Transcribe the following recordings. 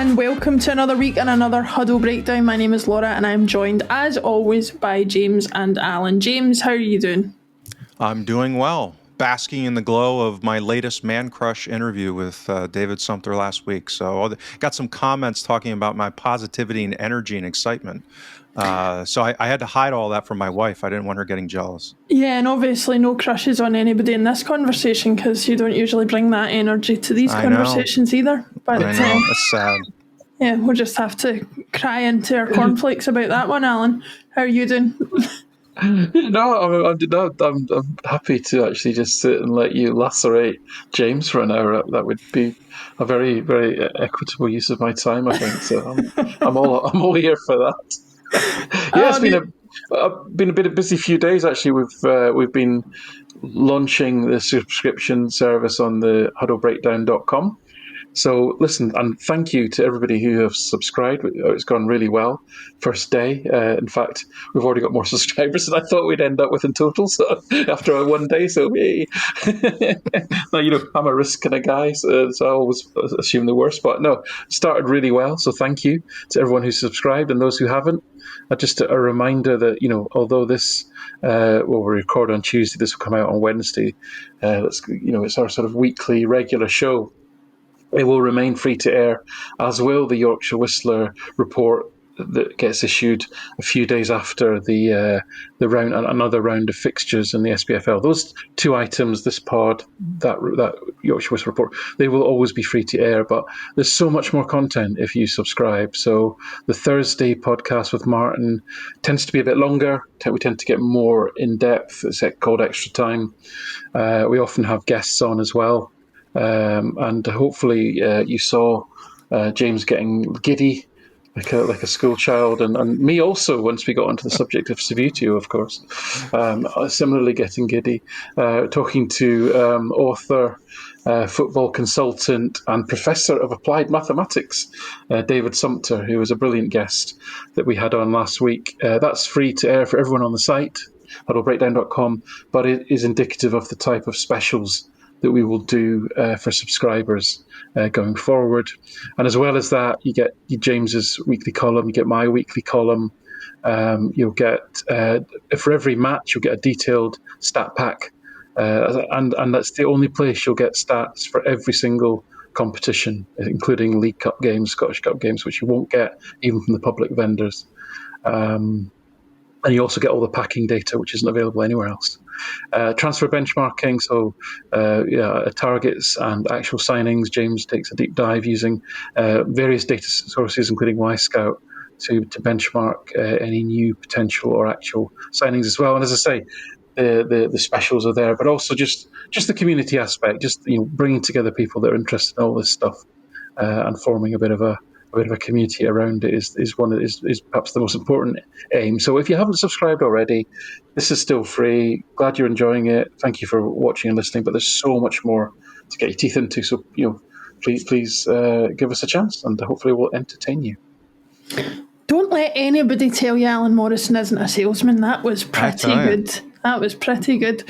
and welcome to another week and another Huddle Breakdown. My name is Laura and I'm joined as always by James and Alan. James, how are you doing? I'm doing well, basking in the glow of my latest man crush interview with David Sumter last week. So got some comments talking about my positivity and energy and excitement. So I had to hide all that from my wife. I didn't want her getting jealous. Yeah, and obviously no crushes on anybody in this conversation because you don't usually bring that energy to these conversations either. But I know, that's sad. Yeah, we'll just have to cry into our cornflakes about that one, Alan. How are you doing? No, I'm happy to actually just sit and let you lacerate James for an hour. That would be a very, very equitable use of my time, I think. So I'm all here for that. Yeah, it's been a bit of busy few days actually. We've been launching the subscription service on the huddlebreakdown.com. So listen, and thank you to everybody who have subscribed. It's gone really well. First day. In fact, we've already got more subscribers than I thought we'd end up with in total. So after one day, so hey. Now, I'm a risk kind of guy, so I always assume the worst. But no, started really well. So thank you to everyone who subscribed and those who haven't. Just a reminder that, although this, we record on Tuesday, this will come out on Wednesday. It's our sort of weekly regular show. It will remain free to air, as will the Yorkshire Whistler report that gets issued a few days after the round, another round of fixtures in the SPFL. Those two items, this pod, that Yorkshire Whistler report, they will always be free to air. But there's so much more content if you subscribe. So the Thursday podcast with Martin tends to be a bit longer. We tend to get more in depth. It's called Extra Time. We often have guests on as well. And hopefully you saw James getting giddy like a school child, and me also once we got onto the subject of Savutio, of course, similarly getting giddy, talking to author, football consultant and professor of applied mathematics, David Sumter, who was a brilliant guest that we had on last week. That's free to air for everyone on the site, huddlebreakdown.com, but it is indicative of the type of specials that we will do for subscribers going forward. And as well as that, you get James's weekly column, you get my weekly column. You'll get, for every match, you'll get a detailed stat pack. And that's the only place you'll get stats for every single competition, including League Cup games, Scottish Cup games, which you won't get even from the public vendors. And you also get all the packing data, which isn't available anywhere else. Transfer benchmarking, so targets and actual signings. James takes a deep dive using various data sources, including Scout, to benchmark any new potential or actual signings as well. And as I say, the specials are there, but also just the community aspect, just bringing together people that are interested in all this stuff and forming a bit of a community around it is perhaps the most important aim. So if you haven't subscribed already, this is still free. Glad you're enjoying it. Thank you for watching and listening. But there's so much more to get your teeth into. So please give us a chance, and hopefully we'll entertain you. Don't let anybody tell you Alan Morrison isn't a salesman. That was pretty good. That was pretty good.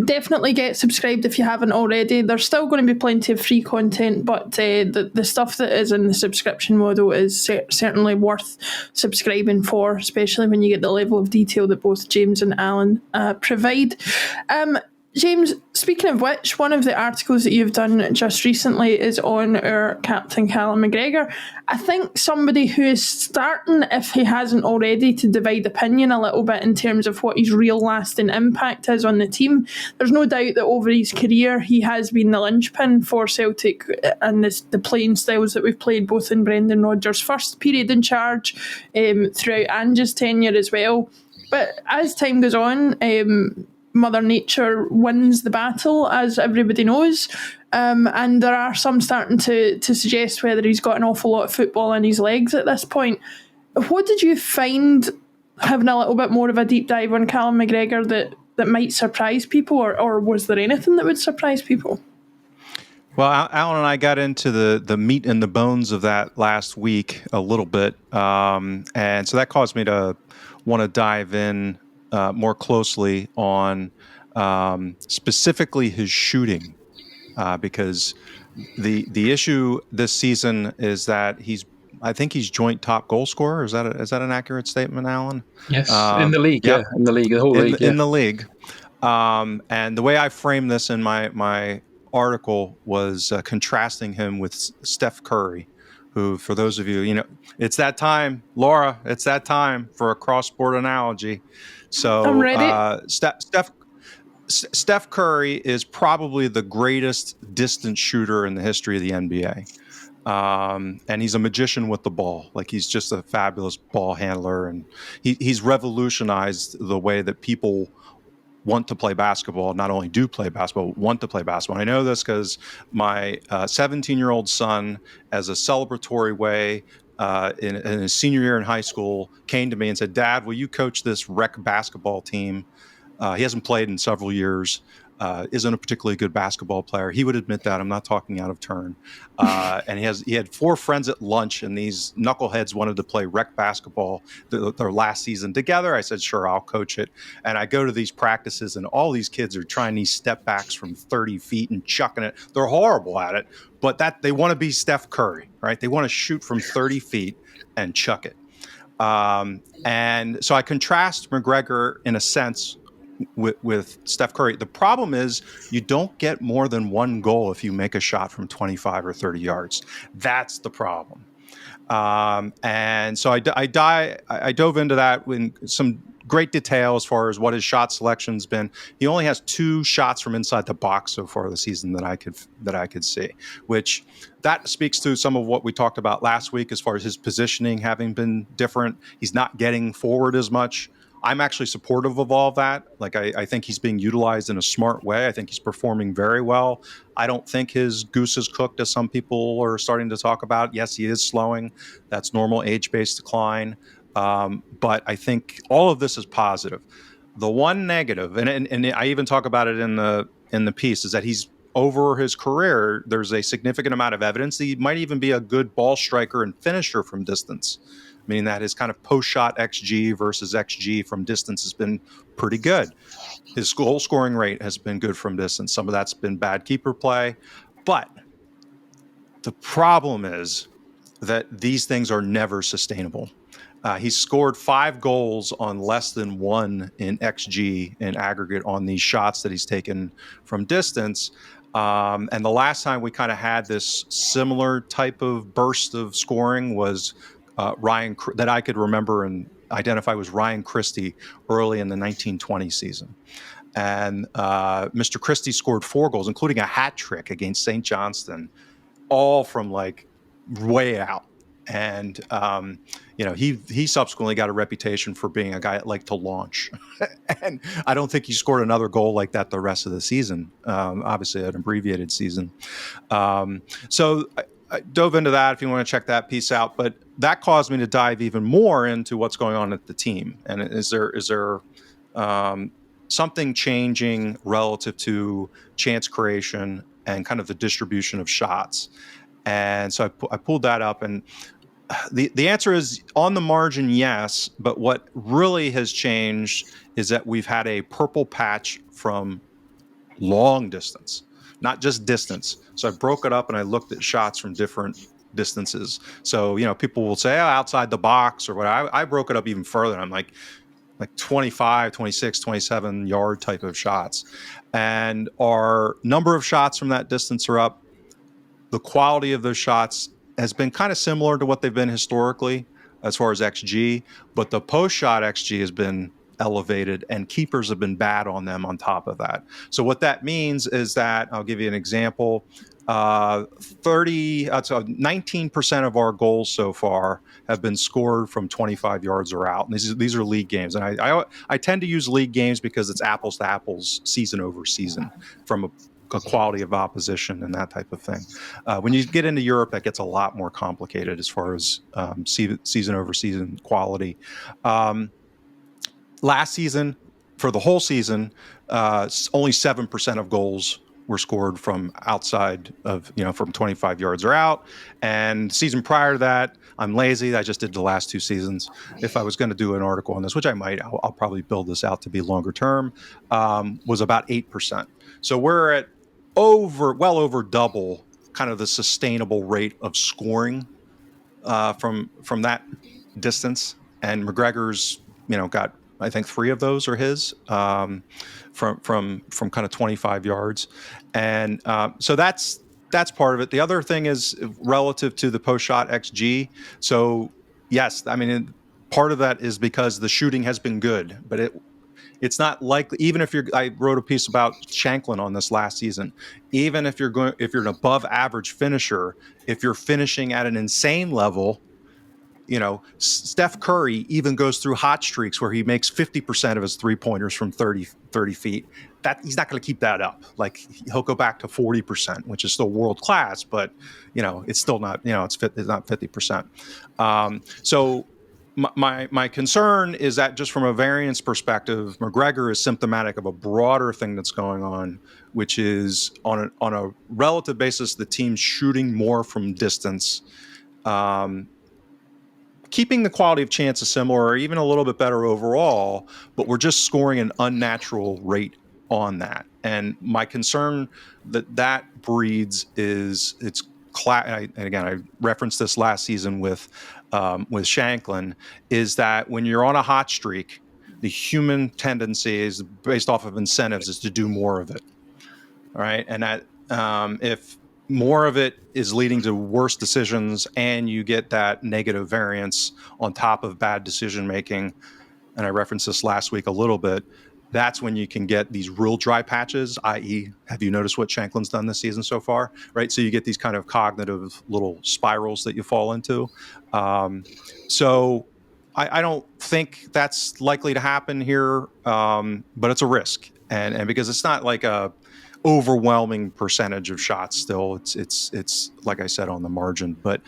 Definitely get subscribed if you haven't already. There's still going to be plenty of free content, but the stuff that is in the subscription model is certainly worth subscribing for, especially when you get the level of detail that both James and Alan provide. James, speaking of which, one of the articles that you've done just recently is on our captain Callum McGregor. I think somebody who is starting, if he hasn't already, to divide opinion a little bit in terms of what his real lasting impact is on the team. There's no doubt that over his career he has been the linchpin for Celtic and the playing styles that we've played both in Brendan Rodgers' first period in charge, throughout Ange's tenure as well. But as time goes on, Mother Nature wins the battle, as everybody knows, and there are some starting to suggest whether he's got an awful lot of football in his legs at this point. What did you find, having a little bit more of a deep dive on Callum McGregor, that might surprise people, or was there anything that would surprise people? Well, Alan and I got into the meat and the bones of that last week a little bit, and so that caused me to want to dive in more closely on specifically his shooting. because the issue this season is that I think he's joint top goal scorer. Is that an accurate statement, Alan? Yes, in the league, Yep. in the league, the whole league, in the league. And the way I framed this in my article was contrasting him with Steph Curry, who, for those of you, it's that time, Laura. It's that time for a cross-sport analogy. So I'm ready. Steph Curry is probably the greatest distance shooter in the history of the NBA. And he's a magician with the ball. Like, he's just a fabulous ball handler. And he's revolutionized the way that people want to play basketball, not only do play basketball, want to play basketball. And I know this because my 17-year-old son, as a celebratory way, in his senior year in high school, came to me and said, "Dad, will you coach this rec basketball team?" He hasn't played in several years, isn't a particularly good basketball player. He would admit that. I'm not talking out of turn. And he had 4 friends at lunch, and these knuckleheads wanted to play rec basketball their last season together. I said, "Sure, I'll coach it." And I go to these practices, and all these kids are trying these step backs from 30 feet and chucking it. They're horrible at it, but they want to be Steph Curry, right? They want to shoot from 30 feet and chuck it. And so I contrast McGregor in a sense with Steph Curry. The problem is you don't get more than 1 goal if you make a shot from 25 or 30 yards. That's the problem. And so I dove into that in some great detail as far as what his shot selection's been. He only has 2 shots from inside the box so far this season that I could see, which that speaks to some of what we talked about last week as far as his positioning having been different. He's not getting forward as much. I'm actually supportive of all of that. Like, I think he's being utilized in a smart way. I think he's performing very well. I don't think his goose is cooked, as some people are starting to talk about. Yes, he is slowing. That's normal age-based decline. But I think all of this is positive. The one negative, and I even talk about it in the piece, is that he's over his career. There's a significant amount of evidence that he might even be a good ball striker and finisher from distance, meaning that his kind of post-shot XG versus XG from distance has been pretty good. His goal scoring rate has been good from distance. Some of that's been bad keeper play. But the problem is that these things are never sustainable. He's scored 5 goals on less than 1 in XG in aggregate on these shots that he's taken from distance. And the last time we kind of had this similar type of burst of scoring was Ryan, that I could remember and identify, was Ryan Christie early in the 1920 season. And Mr. Christie scored 4 goals, including a hat trick against St. Johnston, all from like way out. And he subsequently got a reputation for being a guy that liked to launch. And I don't think he scored another goal like that the rest of the season. Obviously, an abbreviated season. So I dove into that if you want to check that piece out. But that caused me to dive even more into what's going on at the team. And is there something changing relative to chance creation and kind of the distribution of shots? And so I pulled that up, and the answer is on the margin, yes. But what really has changed is that we've had a purple patch from long distance, not just distance. So I broke it up and I looked at shots from different distances. So, people will say, "Oh, outside the box," or what. I broke it up even further. I'm like 25, 26, 27 yard type of shots. And our number of shots from that distance are up. The quality of those shots has been kind of similar to what they've been historically as far as XG, but the post-shot XG has been elevated and keepers have been bad on them on top of that. So what that means is that, I'll give you an example, 19% of our goals so far have been scored from 25 yards or out. And these are league games. And I tend to use league games because it's apples to apples, season over season, from a quality of opposition and that type of thing. When you get into Europe, that gets a lot more complicated as far as season over season quality. Last season, for the whole season, only 7% of goals were scored from outside of, from 25 yards or out. And season prior to that, I'm lazy. I just did the last 2 seasons. If I was going to do an article on this, which I might, I'll probably build this out to be longer term, was about 8%. So we're at well over double kind of the sustainable rate of scoring from that distance. And McGregor's, got, I think 3 of those are his from kind of 25 yards, and so that's part of it. The other thing is relative to the post shot XG. So yes, I mean, part of that is because the shooting has been good, but it's not likely. Even if I wrote a piece about Shanklin on this last season. Even if you're an above average finisher, if you're finishing at an insane level, Steph Curry even goes through hot streaks where he makes 50% of his 3-pointers from 30 feet. That he's not going to keep that up. Like, he'll go back to 40%, which is still world class, but it's still not, it's not 50%. So my concern is that just from a variance perspective, McGregor is symptomatic of a broader thing that's going on, which is on a relative basis, the team's shooting more from distance. Keeping the quality of chances similar or even a little bit better overall, but we're just scoring an unnatural rate on that. And my concern that breeds is and again, I referenced this last season with Shanklin, is that when you're on a hot streak, the human tendency is based off of incentives is to do more of it. All right. And that if more of it is leading to worse decisions and you get that negative variance on top of bad decision making, and I referenced this last week a little bit, that's when you can get these real dry patches, i.e., have you noticed what Shanklin's done this season so far? Right. So you get these kind of cognitive little spirals that you fall into. So I don't think that's likely to happen here, but it's a risk. And because it's not like a overwhelming percentage of shots still, it's like I said, on the margin. But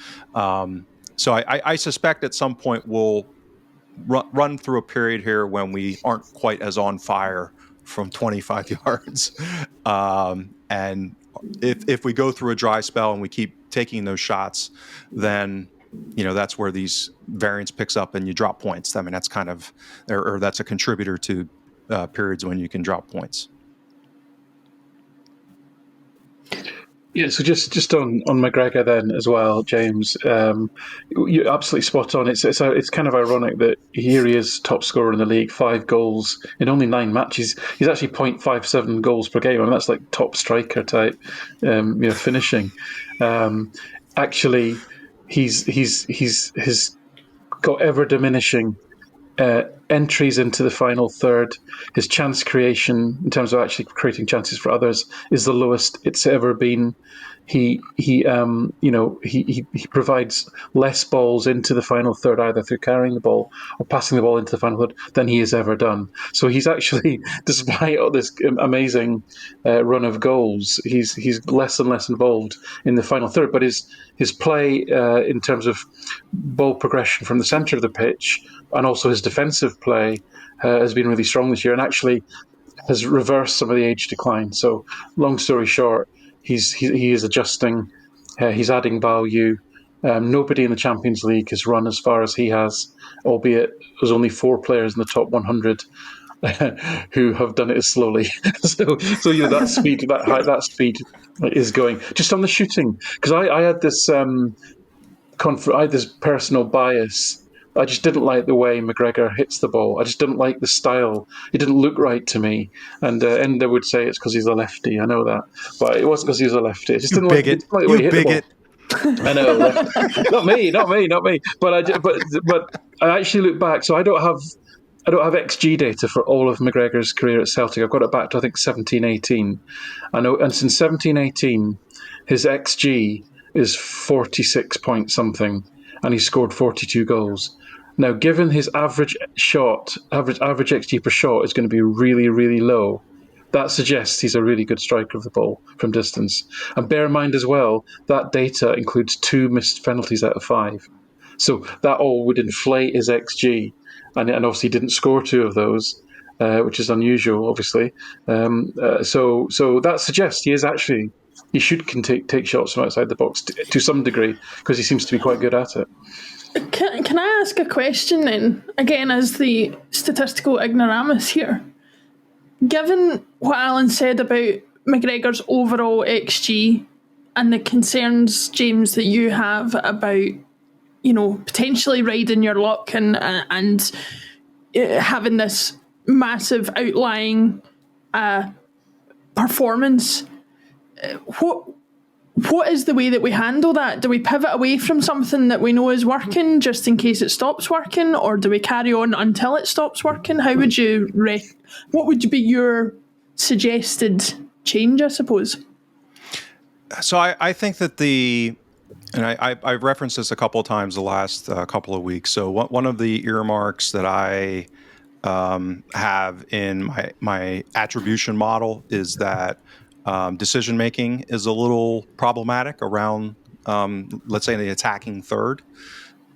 so I suspect at some point we'll run through a period here when we aren't quite as on fire from 25 yards. And if we go through a dry spell and we keep taking those shots, then that's where these variance picks up and you drop points. I mean, that's kind of, or that's a contributor to periods when you can drop points. Yeah, so just on McGregor then as well, James, you're absolutely spot on. It's kind of ironic that here he is top scorer in the league, 5 goals in only 9 matches. He's actually 0.57 goals per game. I mean, that's like top striker type, finishing. Actually, he's got ever diminishing entries into the final third. His chance creation, in terms of actually creating chances for others, is the lowest it's ever been. He provides less balls into the final third, either through carrying the ball or passing the ball into the final third, than he has ever done. So he's actually, despite all this amazing run of goals, he's less and less involved in the final third. But his play in terms of ball progression from the centre of the pitch and also his defensive play has been really strong this year, and actually has reversed some of the age decline. So, long story short, he is adjusting. He's adding value. Nobody in the Champions League has run as far as he has, albeit there's only 4 players in the top 100 who have done it as slowly. so that speed is going. Just on the shooting, because I had this I had this personal bias. I just didn't like the way McGregor hits the ball. I just didn't like the style. It didn't look right to me. And Ender would say it's because he's a lefty. I know that, but it wasn't because he was a lefty. I just didn't like the way he hit the ball. I know, not me. But I actually look back. So I don't have XG data for all of McGregor's career at Celtic. I've got it back to I think 17-18. I know, and since 17-18, his XG is 46 point something, and he scored 42 goals. Now, given his average XG per shot is going to be really, really low, that suggests he's a really good striker of the ball from distance. And bear in mind as well, that data includes 2 missed penalties out of 5. So that all would inflate his XG, and obviously didn't score 2 of those, which is unusual, obviously. So that suggests he should take shots from outside the box to some degree, because he seems to be quite good at it. Can I ask a question then, again as the statistical ignoramus here? Given what Alan said about McGregor's overall XG and the concerns, James, that you have about, potentially riding your luck and having this massive outlying performance, what is the way that we handle that? Do we pivot away from something that we know is working just in case it stops working, or do we carry on until it stops working? How would you what would be your suggested change, I suppose? So I think that and I've referenced this a couple of times the last couple of weeks. So one of the earmarks that I have in my attribution model is that decision making is a little problematic around, let's say, the attacking third,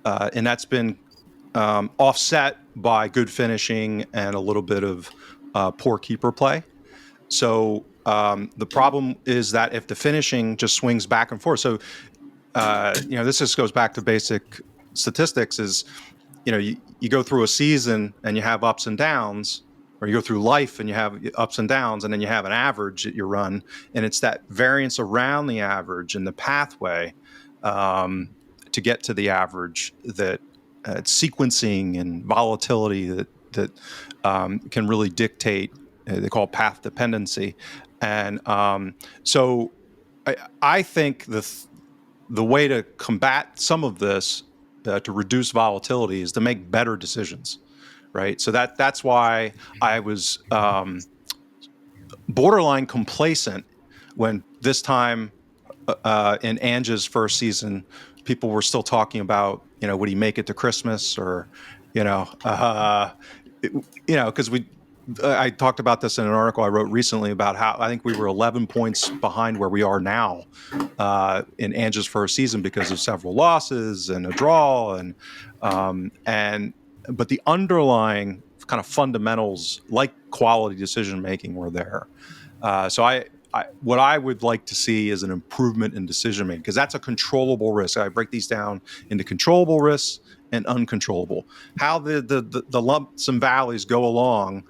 and that's been offset by good finishing and a little bit of poor keeper play. So the problem is that if the finishing just swings back and forth, so this just goes back to basic statistics. Is you go through a season and you have ups and downs, or you go through life and you have ups and downs, and then you have an average that you run, and it's that variance around the average and the pathway to get to the average that sequencing and volatility that can really dictate. They call it path dependency, and so I think the way to combat some of this, to reduce volatility, is to make better decisions. Right, so that's why I was borderline complacent when this time in Ange's first season, people were still talking about, would he make it to Christmas, or, because I talked about this in an article I wrote recently about how I think we were 11 points behind where we are now in Ange's first season because of several losses and a draw, but the underlying kind of fundamentals, like quality decision making, were there. So what I would like to see is an improvement in decision making, because that's a controllable risk. I break these down into controllable risks and uncontrollable. How the lumps and valleys go along,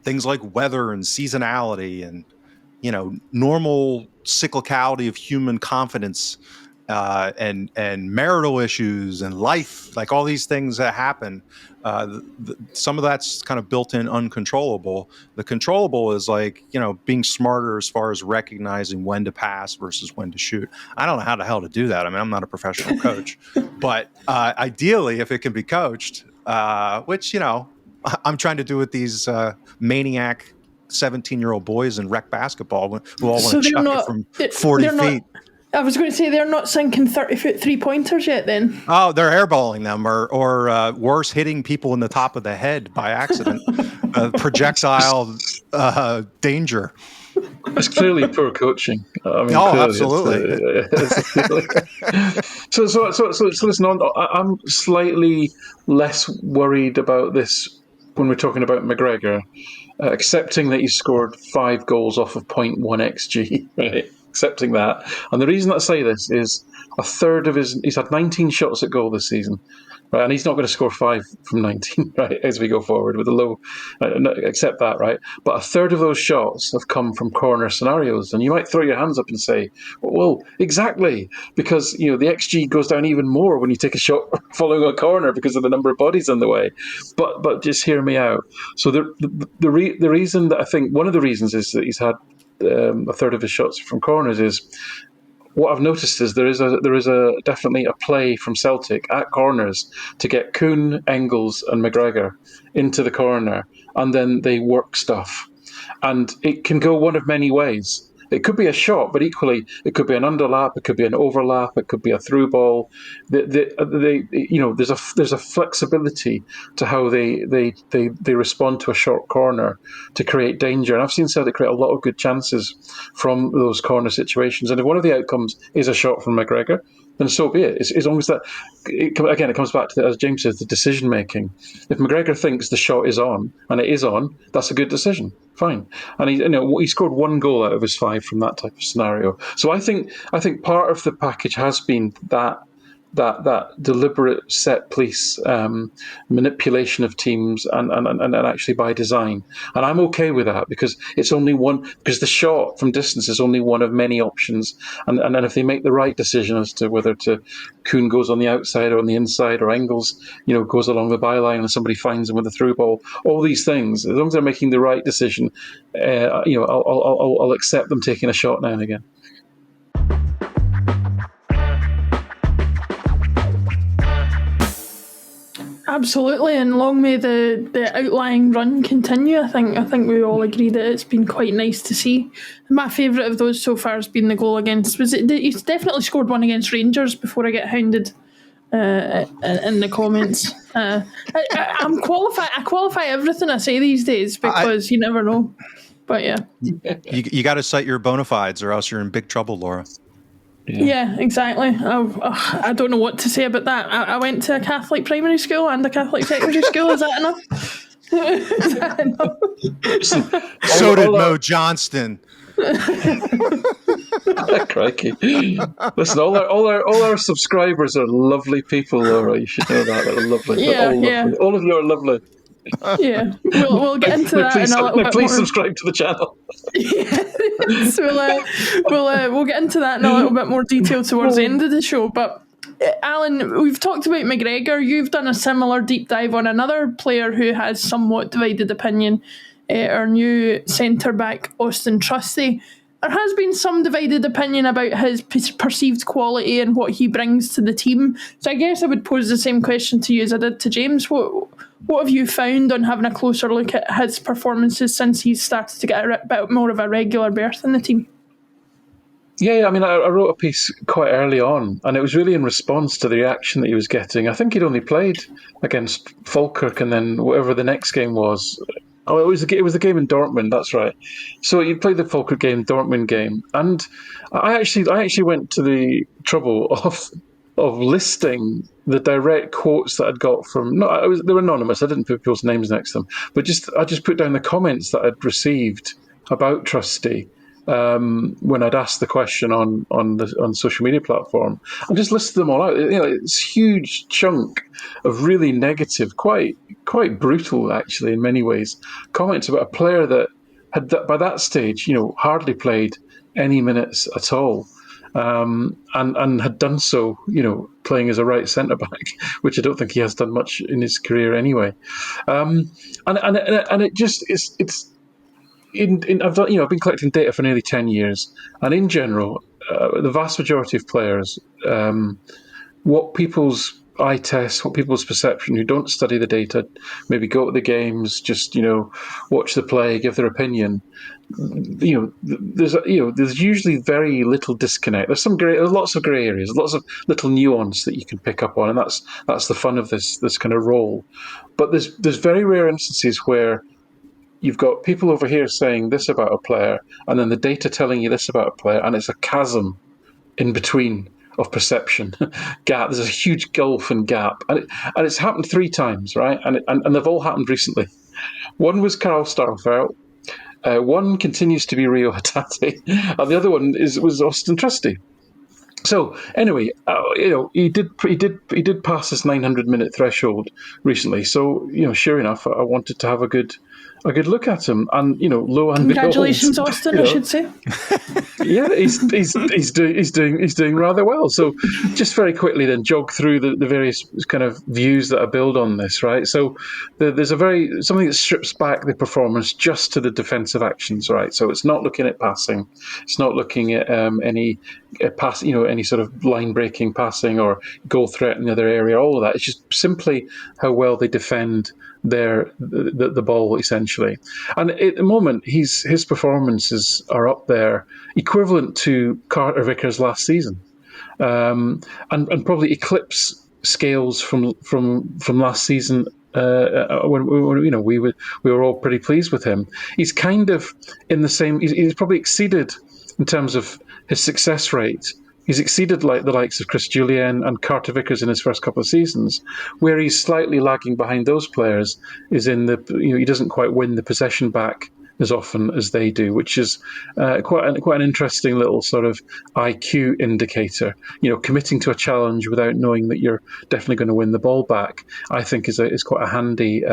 things like weather and seasonality and normal cyclicality of human confidence, and marital issues and life, like all these things that happen. Some of that's kind of built in uncontrollable. The controllable is like, being smarter as far as recognizing when to pass versus when to shoot. I don't know how the hell to do that. I mean, I'm not a professional coach, but ideally, if it can be coached, which, I'm trying to do with these maniac 17-year-old boys in rec basketball who all want to chuck it from 40 feet. I was going to say they're not sinking 30-foot three-pointers yet then. Oh, they're airballing them, or worse, hitting people in the top of the head by accident. Projectile danger. It's clearly poor coaching. I mean, absolutely. So listen, I'm slightly less worried about this when we're talking about McGregor, accepting that he scored 5 goals off of 0.1 xG, right? Accepting that. And the reason I say this is a third of he's had 19 shots at goal this season, right? And he's not going to score 5 from 19, right, as we go forward with a low, accept that, right? But a third of those shots have come from corner scenarios. And you might throw your hands up and say, well, exactly, because, the XG goes down even more when you take a shot following a corner because of the number of bodies in the way. But just hear me out. So the reason that I think, one of the reasons is that he's had a third of his shots from corners is, what I've noticed is there is definitely a play from Celtic at corners to get Kuhn, Engels and McGregor into the corner, and then they work stuff. And it can go one of many ways. It could be a shot, but equally it could be an underlap, it could be an overlap, it could be a through ball. There's a flexibility to how they respond to a short corner to create danger. And I've seen Celtic create a lot of good chances from those corner situations. And if one of the outcomes is a shot from McGregor, then so be it. As long as that, it comes back to, as James says, the decision making. If McGregor thinks the shot is on, and it is on, that's a good decision. Fine. And he scored 1 goal out of his 5 from that type of scenario. So I think part of the package has been that that deliberate set piece manipulation of teams and actually by design. And I'm okay with that because it's only one, because the shot from distance is only one of many options. And if they make the right decision as to whether Kuhn goes on the outside or on the inside, or Engels, goes along the byline and somebody finds him with a through ball, all these things, as long as they're making the right decision, I'll accept them taking a shot now and again. Absolutely, and long may the outlying run continue. I think we all agree that it's been quite nice to see. My favourite of those so far has been the goal against. He's definitely scored one against Rangers before I get hounded in the comments. I qualify everything I say these days because you never know. But yeah, you got to cite your bona fides, or else you're in big trouble, Laura. Yeah, exactly. I don't know what to say about that. I went to a Catholic primary school and a Catholic secondary school. Is that enough? Is that enough? So did Mo Johnston. Crikey! Listen, all our subscribers are lovely people, Laura. You should know that. They're lovely. Yeah. All of you are lovely. Yeah, we'll get into that in a little bit more. Please subscribe to the channel. Yes, we'll get into that in a little bit more detail towards the end of the show. But Alan, we've talked about McGregor. You've done a similar deep dive on another player who has somewhat divided opinion. Our new centre back, Austin Trusty. There has been some divided opinion about his perceived quality and what he brings to the team. So I guess I would pose the same question to you as I did to James. What have you found on having a closer look at his performances since he's started to get a bit more of a regular berth in the team? Yeah, I mean, I wrote a piece quite early on, and it was really in response to the reaction that he was getting. I think he'd only played against Falkirk and then whatever the next game was. Oh, it was the game in Dortmund. That's right. So he played the Falkirk game, Dortmund game, and I actually went to the trouble of listing the direct quotes that I'd got from. They were anonymous. I didn't put people's names next to them, but I just put down the comments that I'd received about Trusty when I'd asked the question on social media platform. I just listed them all out. It's a huge chunk of really negative, quite brutal, actually, in many ways, comments about a player that had by that stage, hardly played any minutes at all, and had done so, playing as a right centre back, which I don't think he has done much in his career anyway. And it just it's. I've been collecting data for nearly 10 years, and in general, the vast majority of players, what people's eye test, what people's perception, who don't study the data, maybe go to the games, just watch the play, give their opinion. There's usually very little disconnect. There's lots of grey areas, lots of little nuance that you can pick up on, and that's the fun of this kind of role. But there's very rare instances where you've got people over here saying this about a player, and then the data telling you this about a player, and it's a chasm in between of perception gap. There's a huge gulf and gap, and it's happened 3 times, right? And they've all happened recently. One was Karl Starfelt. One continues to be Rio Hatate, and the other one was Austin Trusty. So anyway, he did pass this 900-minute threshold recently. So sure enough, I wanted to have a good look at him, and lo and congratulations, behold, Austin. I should say. Yeah, he's doing rather well. So just very quickly then jog through the various kind of views that I build on this, right? So there's something that strips back the performance just to the defensive actions, right? So it's not looking at passing, it's not looking at any pass, any sort of line breaking passing or goal threat in the other area. All of that. It's just simply how well they defend the ball, essentially. And at the moment, his performances are up there, equivalent to Carter Vickers last season, and probably eclipse scales from last season. When we were all pretty pleased with him. He's kind of in the same. He's probably exceeded in terms of his success rate. He's exceeded like the likes of Chris Jullien and Carter Vickers in his first couple of seasons. Where he's slightly lagging behind those players is in he doesn't quite win the possession back as often as they do, which is quite an interesting little sort of IQ indicator. Committing to a challenge without knowing that you're definitely going to win the ball back, I think is quite a handy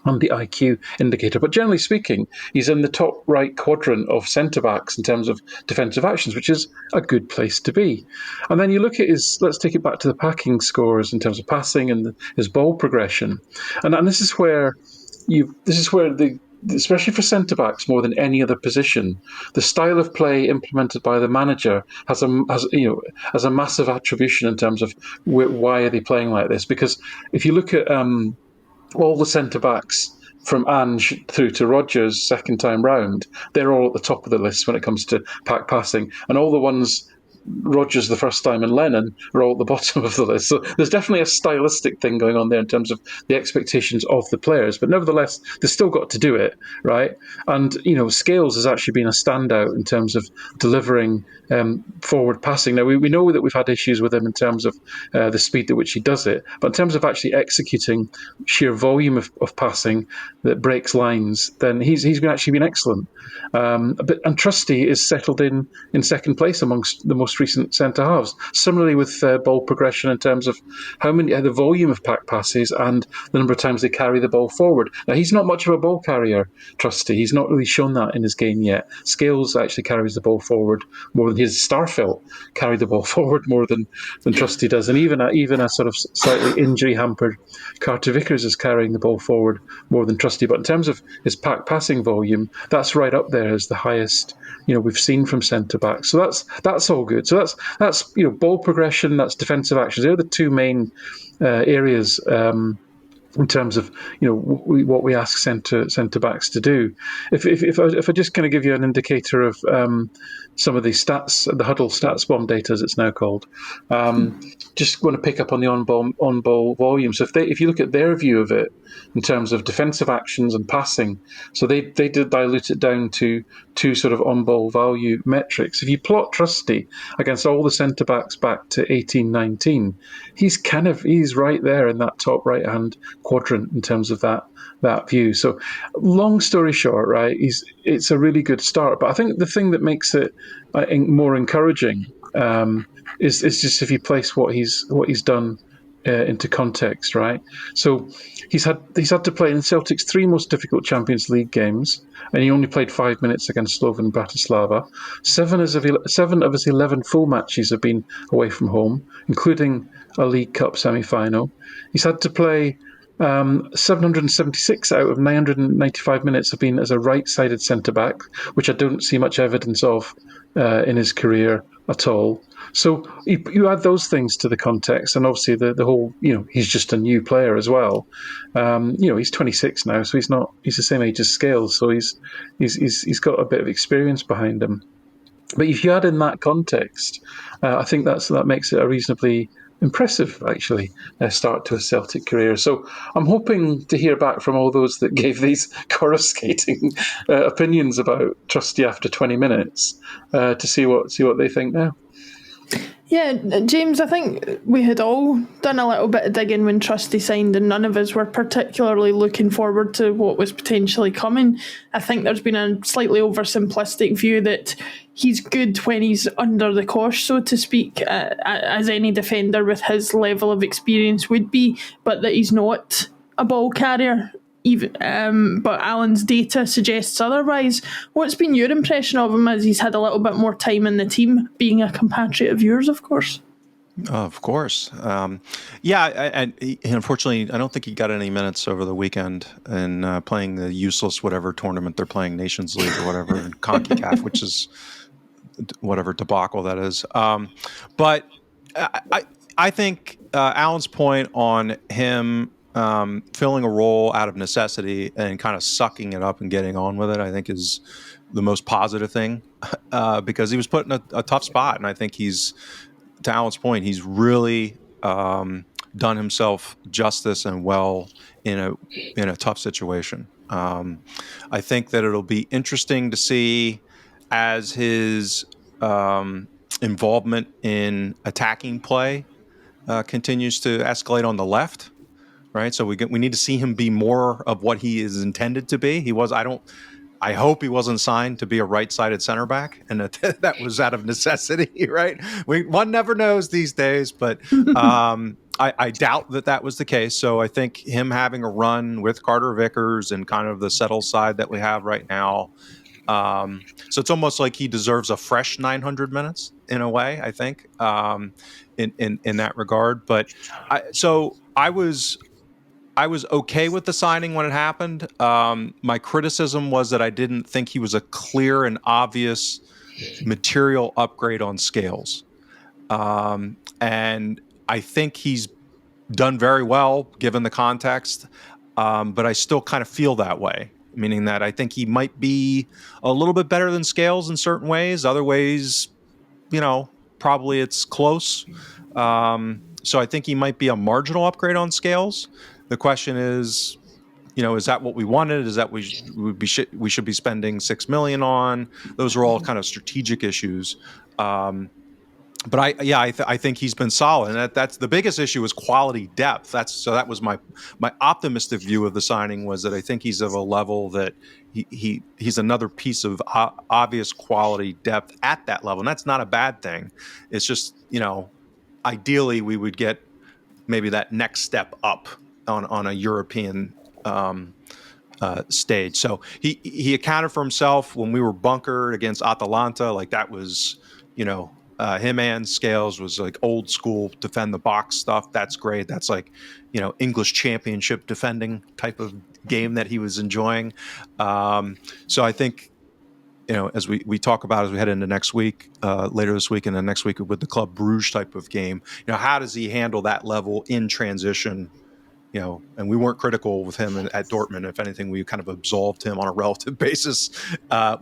on the IQ indicator. But generally speaking, he's in the top right quadrant of centre-backs in terms of defensive actions, which is a good place to be. And then you look at let's take it back to the packing scores in terms of passing and his ball progression. And this is where especially for centre-backs more than any other position, the style of play implemented by the manager has a massive attribution in terms of why are they playing like this. Because if you look at all the centre-backs from Ange through to Rodgers second time round, they're all at the top of the list when it comes to pack passing. And all the ones Rodgers the first time and Lennon are all at the bottom of the list. So there's definitely a stylistic thing going on there in terms of the expectations of the players. But nevertheless, they've still got to do it, right? And, Scales has actually been a standout in terms of delivering forward passing. Now, we know that we've had issues with him in terms of the speed at which he does it. But in terms of actually executing sheer volume of passing that breaks lines, then he's actually been excellent. And Trusty is settled in second place amongst the most recent centre halves. Similarly with ball progression in terms of the volume of pack passes and the number of times they carry the ball forward. Now, he's not much of a ball carrier, Trusty. He's not really shown that in his game yet. Scales actually carries the ball forward more than his Starfelt carried the ball forward more than Trusty does. And even a sort of slightly injury hampered Carter Vickers is carrying the ball forward more than Trusty. But in terms of his pack passing volume, that's right up there as the highest we've seen from centre backs. So that's all good. So that's ball progression, that's defensive actions. They're the two main areas in terms of what we ask centre backs to do. If I just kind of give you an indicator of some of the stats, the Huddle stats bomb data, as it's now called, just want to pick up on the on ball volume. So if you look at their view of it in terms of defensive actions and passing, so they did dilute it down to two sort of on ball value metrics. If you plot Trusty against all the centre backs back to 18-19, he's right there in that top right hand quadrant in terms of that view. So long story short, right, it's a really good start. But I think the thing that makes it, I think, more encouraging is just if you place what he's done into context, right? So he's had to play in Celtic's three most difficult Champions League games, and he only played 5 minutes against Slovan Bratislava. Seven of his 11 full matches have been away from home, including a League Cup semi-final. He's had to play 776 out of 995 minutes have been as a right-sided centre-back, which I don't see much evidence of in his career at all. So you add those things to the context, and obviously the whole, he's just a new player as well. He's 26 now, so he's the same age as Scales, so he's got a bit of experience behind him. But if you add in that context, I think that makes it a reasonably impressive, actually, start to a Celtic career. So I'm hoping to hear back from all those that gave these coruscating opinions about Trusty after 20 minutes to see what they think now. Yeah, James, I think we had all done a little bit of digging when Trusty signed, and none of us were particularly looking forward to what was potentially coming. I think there's been a slightly oversimplistic view that he's good when he's under the cosh, so to speak, as any defender with his level of experience would be, but that he's not a ball carrier. But Alan's data suggests otherwise. What's been your impression of him as he's had a little bit more time in the team, being a compatriot of yours, of course? Of course. And unfortunately, I don't think he got any minutes over the weekend in playing the useless whatever tournament they're playing, Nations League or whatever, in CONCACAF, which is whatever debacle that is. But I think Alan's point on him filling a role out of necessity and kind of sucking it up and getting on with it, I think is the most positive thing because he was put in a tough spot. And I think to Alan's point, he's really done himself justice and well in a tough situation. I think that it'll be interesting to see as his involvement in attacking play continues to escalate on the left. Right, so we need to see him be more of what he is intended to be. I hope he wasn't signed to be a right-sided center back, and that was out of necessity, right? One never knows these days, but I doubt that was the case. So I think him having a run with Carter Vickers and kind of the settled side that we have right now. So it's almost like he deserves a fresh 900 minutes in a way, I think, in that regard. But I was okay with the signing when it happened. My criticism was that I didn't think he was a clear and obvious material upgrade on Scales. And I think he's done very well given the context, but I still kind of feel that way, meaning that I think he might be a little bit better than Scales in certain ways. Other ways, probably it's close. So I think he might be a marginal upgrade on Scales. The question is, is that what we wanted? Is that we should be spending $6 million on? Those are all kind of strategic issues. But I think he's been solid, and that's the biggest issue is quality depth. That was my optimistic view of the signing, was that I think he's of a level that he's another piece of obvious quality depth at that level, and that's not a bad thing. It's just ideally we would get maybe that next step up on a European stage. So he accounted for himself when we were bunkered against Atalanta. Like that was him and Scales was like old school defend the box stuff. That's great. That's like, English championship defending type of game that he was enjoying. So I think, as we talk about as we head into next week, later this week and then next week with the Club Bruges type of game, how does he handle that level in transition? And we weren't critical with him at Dortmund. If anything, we kind of absolved him on a relative basis when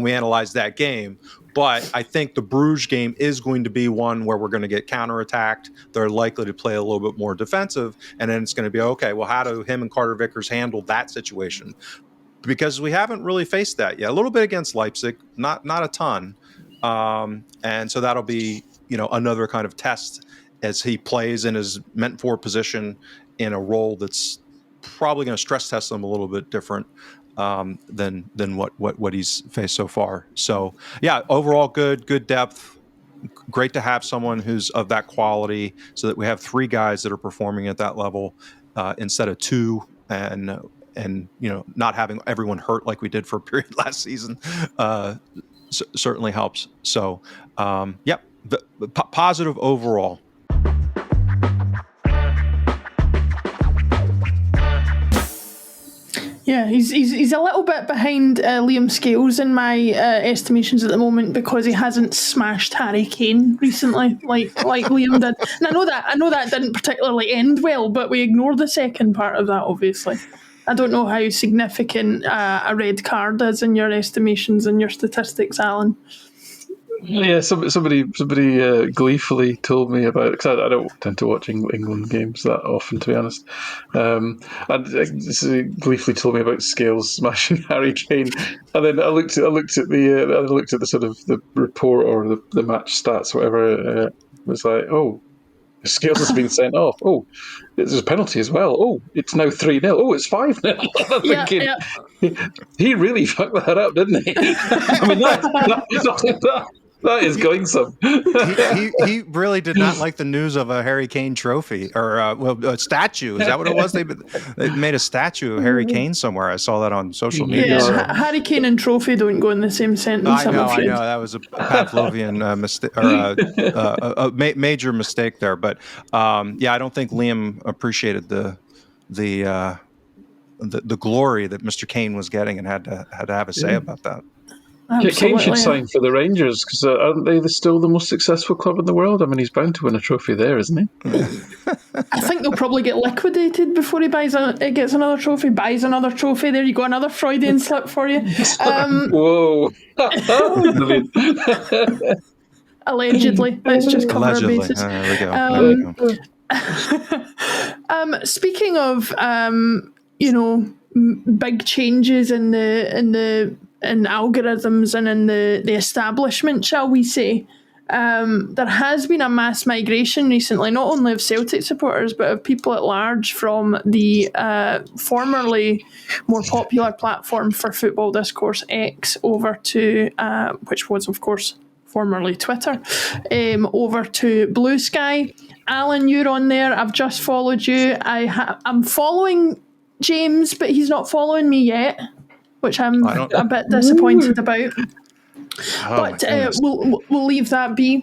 we analyzed that game. But I think the Bruges game is going to be one where we're going to get counterattacked. They're likely to play a little bit more defensive, and then it's going to be okay. Well, how do him and Carter Vickers handle that situation? Because we haven't really faced that yet. A little bit against Leipzig, not a ton, and so that'll be another kind of test as he plays in his meant for position in a role that's probably going to stress test him a little bit different than what he's faced so far. So yeah, overall good depth. Great to have someone who's of that quality, so that we have three guys that are performing at that level instead of two, and not having everyone hurt like we did for a period last season certainly helps. So positive overall. Yeah, he's a little bit behind Liam Scales in my estimations at the moment, because he hasn't smashed Harry Kane recently like Liam did. And I know that didn't particularly end well, but we ignore the second part of that, obviously. I don't know how significant a red card is in your estimations and your statistics, Alan. Yeah, somebody gleefully told me about, because I don't tend to watch England games that often, to be honest. And gleefully told me about Scales smashing Harry Kane, and then I looked at the sort of the report or the match stats, whatever. Was like, oh, Scales has been sent off. Oh, there's a penalty as well. Oh, it's now 3-0. Oh, it's 5-0. I'm thinking, he really fucked that up, didn't he? I mean, that is going some. he really did not like the news of a Harry Kane trophy or a statue. Is that what it was? They made a statue of Harry Kane somewhere. I saw that on social media. Yeah, Harry Kane and trophy don't go in the same sentence. I know. That was a Pavlovian mistake, or a major mistake there. But I don't think Liam appreciated the glory that Mr. Kane was getting and had to have a say about that. Kane should sign for the Rangers, because aren't they still the most successful club in the world? I mean, he's bound to win a trophy there, isn't he? I think they'll probably get liquidated before he gets another trophy, buys another trophy. There you go, another Freudian slip for you. Whoa. Allegedly. Let's just cover our bases. There we go. Speaking of, big changes in algorithms and in the establishment, shall we say, there has been a mass migration recently, not only of Celtic supporters, but of people at large from the formerly more popular platform for football discourse, X, over to, which was, of course, formerly Twitter, over to BlueSky. Alan, you're on there. I've just followed you. I'm following James, but he's not following me yet, which I'm a bit disappointed about. But we'll leave that be.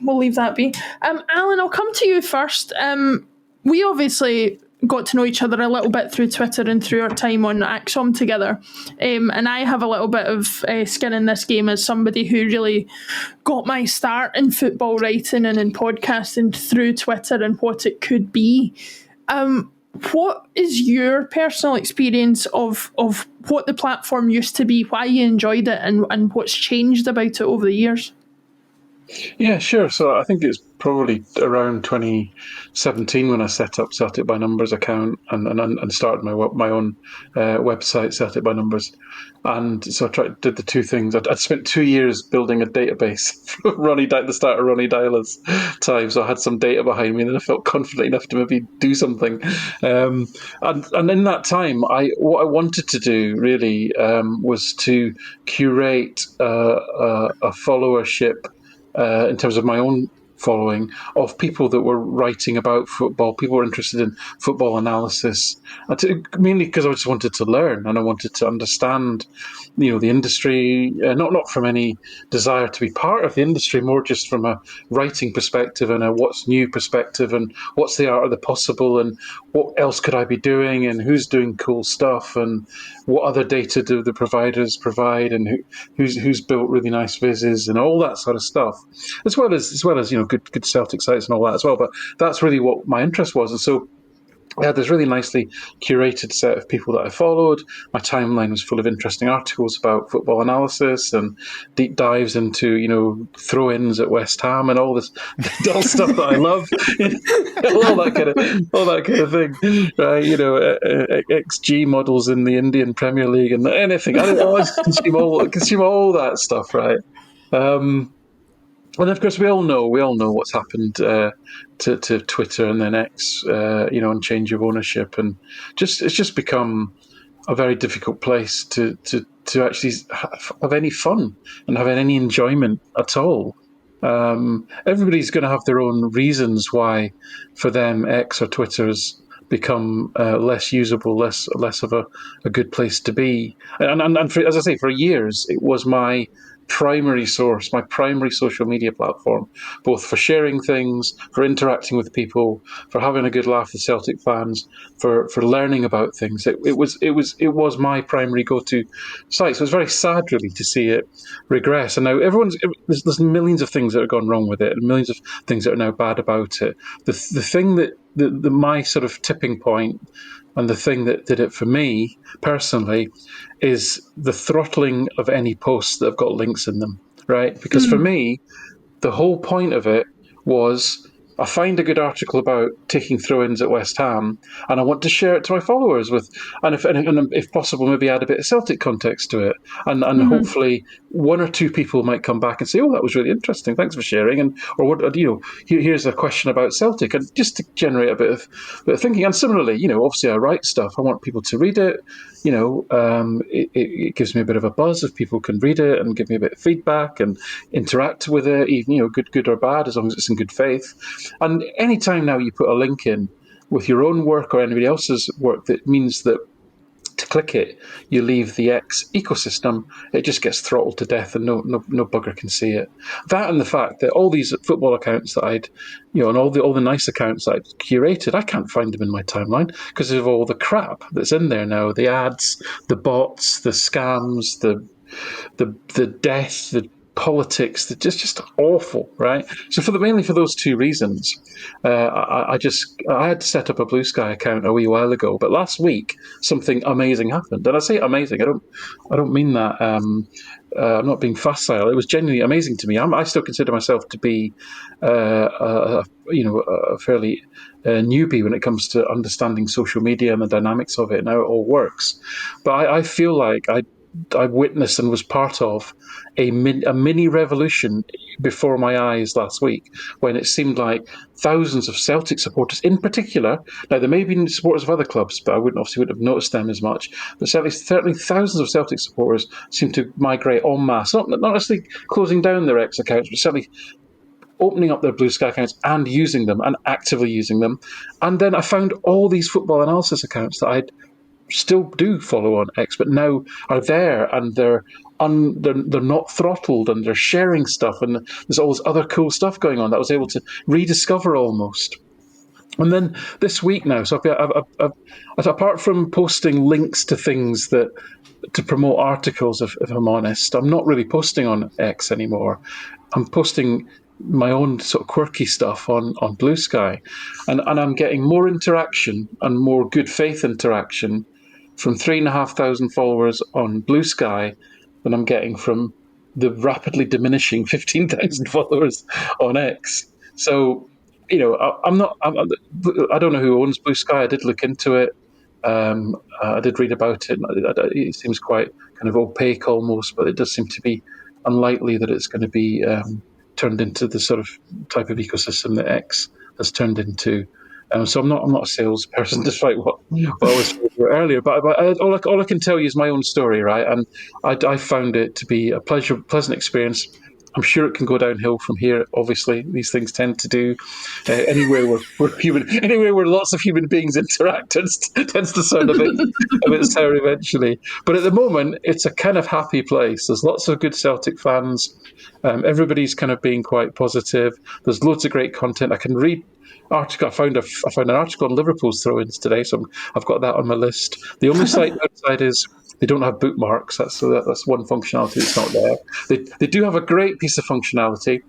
Alan, I'll come to you first. We obviously got to know each other a little bit through Twitter and through our time on Axom together. And I have a little bit of skin in this game as somebody who really got my start in football writing and in podcasting through Twitter and what it could be. What is your personal experience of what the platform used to be, why you enjoyed it, and what's changed about it over the years? Yeah, sure. So I think it's probably around 2017 when I set up Celtic by Numbers account and started my own website, Celtic by Numbers. And so did the two things. I'd spent 2 years building a database from the start of Ronnie Dyler's time. So I had some data behind me, and then I felt confident enough to maybe do something. And in that time, what I wanted to do really was to curate a followership in terms of my own following of people that were writing about football. People were interested in football analysis, mainly because I just wanted to learn and I wanted to understand, the industry, not from any desire to be part of the industry, more just from a writing perspective and a what's new perspective and what's the art of the possible and what else could I be doing and who's doing cool stuff and what other data do the providers provide and who's built really nice vizzes and all that sort of stuff, as well as good Celtic sites and all that as well. But that's really what my interest was, and so I had this really nicely curated set of people that I followed. My timeline was full of interesting articles about football analysis and deep dives into, throw-ins at West Ham and all this dull stuff that I love. all that kind of thing. Right? XG models in the Indian Premier League and anything. I consume all that stuff, right? And of course, we all know what's happened to Twitter and then X, and change of ownership, and it's just become a very difficult place to actually have any fun and have any enjoyment at all. Everybody's going to have their own reasons why, for them, X or Twitter's become less usable, less of a good place to be. And for, as I say, for years, it was my primary source, my primary social media platform, both for sharing things, for interacting with people, for having a good laugh with Celtic fans, for learning about things. It was my primary go-to site. So it's very sad, really, to see it regress. And now there's millions of things that have gone wrong with it, and millions of things that are now bad about it. The thing that my sort of tipping point, and the thing that did it for me personally, is the throttling of any posts that have got links in them, right? Because for me, the whole point of it was I find a good article about taking throw-ins at West Ham, and I want to share it to my followers and if possible, maybe add a bit of Celtic context to it, and hopefully one or two people might come back and say, "Oh, that was really interesting. Thanks for sharing." Here's a question about Celtic, and just to generate a bit of thinking. And similarly, obviously I write stuff. I want people to read it. It gives me a bit of a buzz if people can read it and give me a bit of feedback and interact with it, even good or bad, as long as it's in good faith. And anytime now you put a link in with your own work or anybody else's work, that means that to click it, you leave the X ecosystem, it just gets throttled to death and no bugger can see it. That and the fact that all these football accounts that I'd, and all the nice accounts that I'd curated, I can't find them in my timeline because of all the crap that's in there now. The ads, the bots, the scams, the death, the politics, that just awful, right? So mainly for those two reasons, I had to set up a BlueSky account a wee while ago. But last week, something amazing happened, and I say amazing. I don't mean that. I'm not being facile. It was genuinely amazing to me. I still consider myself to be, a fairly newbie when it comes to understanding social media and the dynamics of it and how it all works. But I feel like I witnessed and was part of a mini revolution before my eyes last week, when it seemed like thousands of Celtic supporters, in particular. Now there may have been supporters of other clubs, but I wouldn't have noticed them as much. But certainly thousands of Celtic supporters seem to migrate en masse, not necessarily closing down their X accounts, but certainly opening up their BlueSky accounts and using them, and actively using them. And then I found all these football analysis accounts that I'd still do follow on X, but now are there, and they're not throttled, and they're sharing stuff, and there's all this other cool stuff going on that I was able to rediscover almost. And then this week now, so I've, apart from posting links to things to promote articles, if I'm honest, I'm not really posting on X anymore. I'm posting my own sort of quirky stuff on BlueSky, and I'm getting more interaction and more good faith interaction from 3,500 followers on BlueSky than I'm getting from the rapidly diminishing 15,000 followers on X. So, I don't know who owns BlueSky. I did look into it. I did read about it. It seems quite kind of opaque almost, but it does seem to be unlikely that it's going to be turned into the sort of type of ecosystem that X has turned into. So I'm not a salesperson, despite what I was saying earlier. But all I can tell you is my own story, right? And I found it to be a pleasant experience. I'm sure it can go downhill from here. Obviously, these things tend to do. Anywhere where lots of human beings interact tends to sound a bit sour eventually. But at the moment, it's a kind of happy place. There's lots of good Celtic fans. Everybody's kind of being quite positive. There's loads of great content. I can read article. I found an article on Liverpool's throw-ins today, so I've got that on my list. The only slight downside is they don't have bookmarks. That's one functionality that's not there. They do have a great piece of functionality,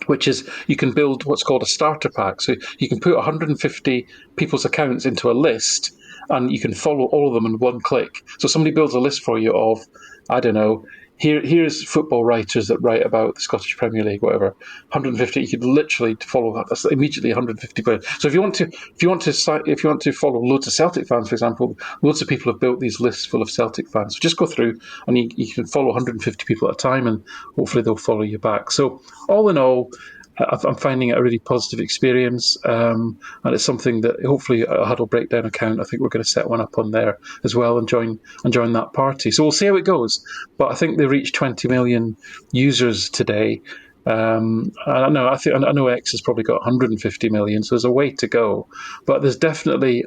which is you can build what's called a starter pack. So you can put 150 people's accounts into a list, and you can follow all of them in one click. So somebody builds a list for you of, I don't know, here's football writers that write about the Scottish Premier League, whatever. 150, you could literally follow that. That's immediately 150 players. So if you want to follow loads of Celtic fans, for example, loads of people have built these lists full of Celtic fans. So just go through and you can follow 150 people at a time, and hopefully they'll follow you back. So all in all, I'm finding it a really positive experience, and it's something that hopefully a Huddle Breakdown account, I think we're going to set one up on there as well and join that party. So we'll see how it goes. But I think they reached 20 million users today. I know X has probably got 150 million, so there's a way to go. But there's definitely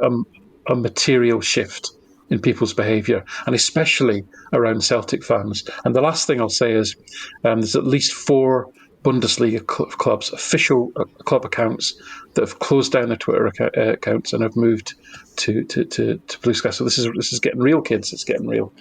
a material shift in people's behaviour, and especially around Celtic fans. And the last thing I'll say is there's at least 4 Bundesliga clubs, official club accounts, that have closed down their Twitter accounts and have moved to BlueSky. So this is getting real, kids. It's getting real.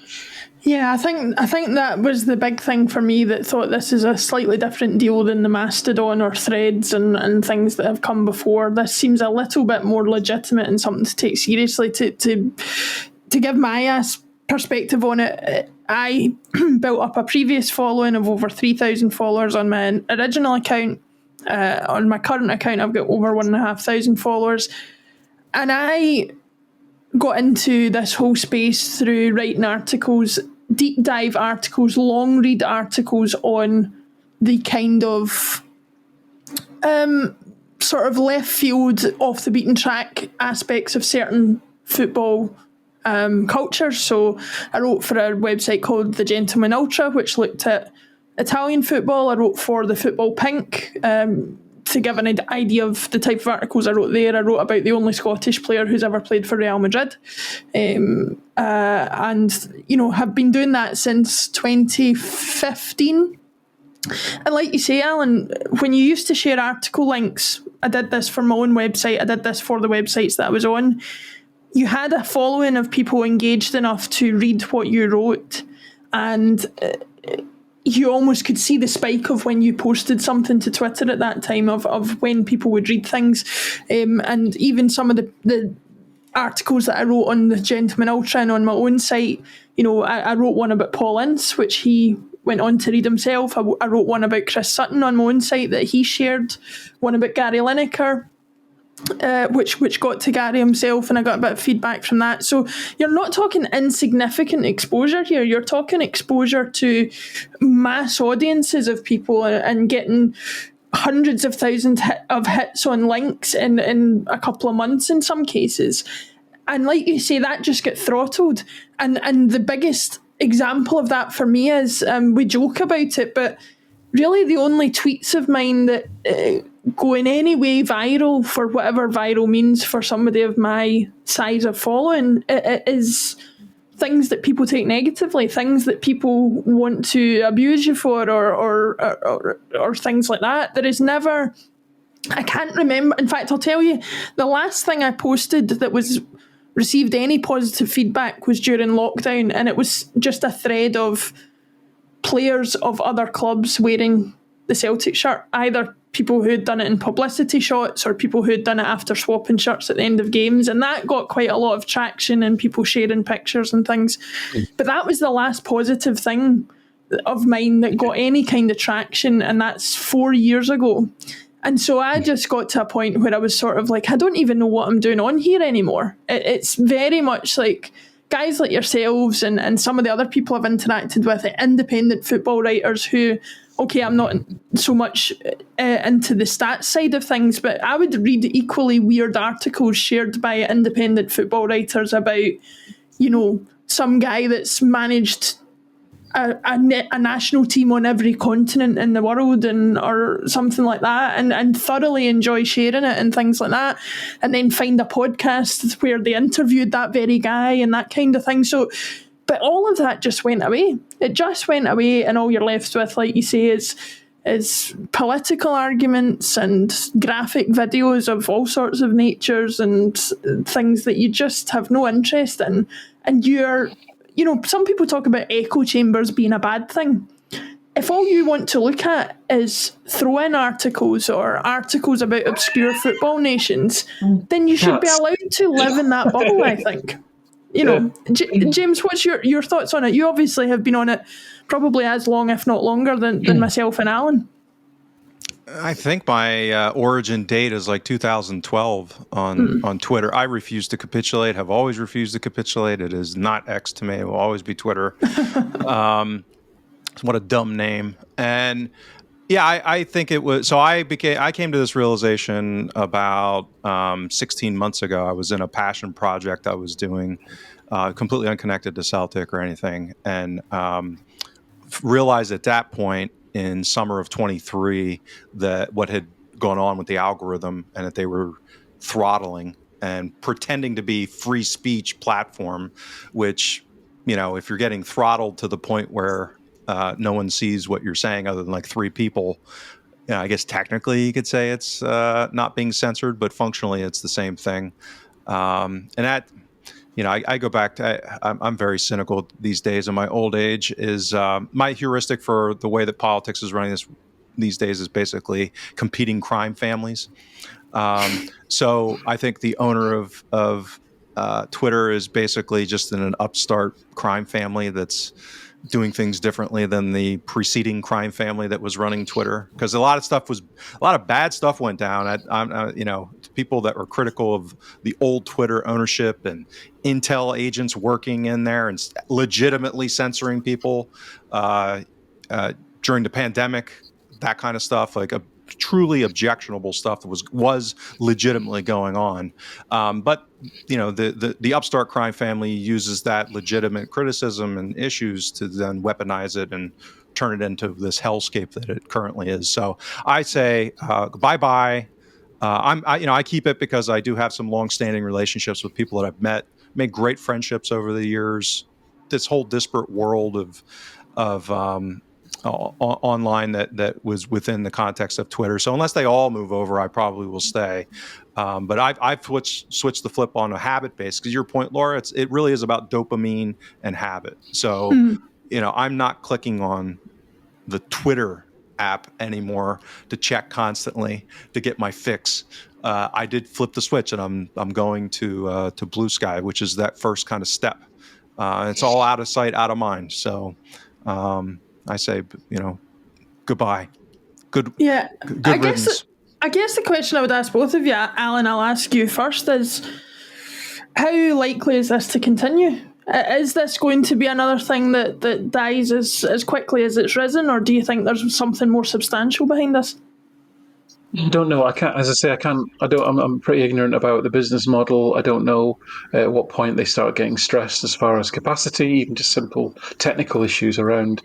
Yeah, I think that was the big thing for me, that thought this is a slightly different deal than the Mastodon or Threads and things that have come before. This seems a little bit more legitimate and something to take seriously. To give my perspective on it, I built up a previous following of over 3,000 followers on my original account. On my current account, I've got over 1,500 followers. And I got into this whole space through writing articles, deep dive articles, long read articles on the kind of sort of left field, off the beaten track aspects of certain football culture. So I wrote for a website called The Gentleman Ultra, which looked at Italian football. I wrote for The Football Pink to give an idea of the type of articles I wrote there. I wrote about the only Scottish player who's ever played for Real Madrid, and have been doing that since 2015. And like you say, Alan, when you used to share article links, I did this for my own website, I did this for the websites that I was on, you had a following of people engaged enough to read what you wrote, and you almost could see the spike of when you posted something to Twitter at that time of when people would read things. And even some of the articles that I wrote on the Gentleman Ultra and on my own site, I wrote one about Paul Ince, which he went on to read himself. I wrote one about Chris Sutton on my own site that he shared, one about Gary Lineker. which got to Gary himself, and I got a bit of feedback from that. So you're not talking insignificant exposure here. You're talking exposure to mass audiences of people and getting hundreds of thousands of hits on links in a couple of months in some cases. And like you say, that just got throttled. And the biggest example of that for me is, we joke about it, but really the only tweets of mine that go in any way viral, for whatever viral means for somebody of my size of following, is things that people take negatively, things that people want to abuse you for, or things like that. There is never, I can't remember. In fact, I'll tell you, the last thing I posted that was received any positive feedback was during lockdown, and it was just a thread of players of other clubs wearing the Celtic shirt, either people who had done it in publicity shots or people who had done it after swapping shirts at the end of games, and that got quite a lot of traction and people sharing pictures and things. But that was the last positive thing of mine that got any kind of traction, and that's 4 years ago. And so I just got to a point where I was sort of like, I don't even know what I'm doing on here anymore. It's very much like guys like yourselves and some of the other people I've interacted with, independent football writers who, okay, I'm not so much into the stats side of things, but I would read equally weird articles shared by independent football writers about, some guy that's managed a national team on every continent in the world or something like that, and thoroughly enjoy sharing it and things like that, and then find a podcast where they interviewed that very guy and that kind of thing. So, but all of that just went away. It just went away, and all you're left with, like you say, is political arguments and graphic videos of all sorts of natures and things that you just have no interest in. And some people talk about echo chambers being a bad thing. If all you want to look at is throw-in articles or articles about obscure football nations, then you should be allowed to live in that bubble, I think. James, what's your thoughts on it? You obviously have been on it probably as long, if not longer, than myself and Alan. I think my origin date is like 2012 on Twitter. I refuse to capitulate, have always refused to capitulate. It is not X to me. It will always be Twitter. What a dumb name. And yeah, I think it was, so I came to this realization about 16 months ago. I was in a passion project I was doing, completely unconnected to Celtic or anything, and realized at that point in summer of 23 that what had gone on with the algorithm, and that they were throttling and pretending to be free speech platform, which, if you're getting throttled to the point where no one sees what you're saying other than like three people, I guess technically you could say it's not being censored, but functionally it's the same thing. And that, I go back to, I'm very cynical these days. In my old age, is my heuristic for the way that politics is running these days is basically competing crime families. So I think the owner of Twitter is basically just an upstart crime family that's doing things differently than the preceding crime family that was running Twitter. Because a lot of bad stuff went down. People that were critical of the old Twitter ownership and intel agents working in there and legitimately censoring people during the pandemic, that kind of stuff, like a truly objectionable stuff that was legitimately going on. But the upstart crime family uses that legitimate criticism and issues to then weaponize it and turn it into this hellscape that it currently is. So I say bye-bye. I keep it because I do have some long-standing relationships with people that I've made great friendships over the years. This whole disparate world of online that was within the context of Twitter. So unless they all move over, I probably will stay. But I've switched the flip on a habit base, because your point, Laura, it really is about dopamine and habit. So I'm not clicking on the Twitter app anymore to check constantly to get my fix. I did flip the switch, and I'm going to BlueSky, which is that first kind of step. It's all out of sight, out of mind. So I say, goodbye. Good I riddance. I guess the question I would ask both of you, Alan, I'll ask you first, is how likely is this to continue? Is this going to be another thing that dies as quickly as it's risen, or do you think there's something more substantial behind this? I don't know. I can't, as I say, I can't. I don't. I'm pretty ignorant about the business model. I don't know at what point they start getting stressed as far as capacity, even just simple technical issues around,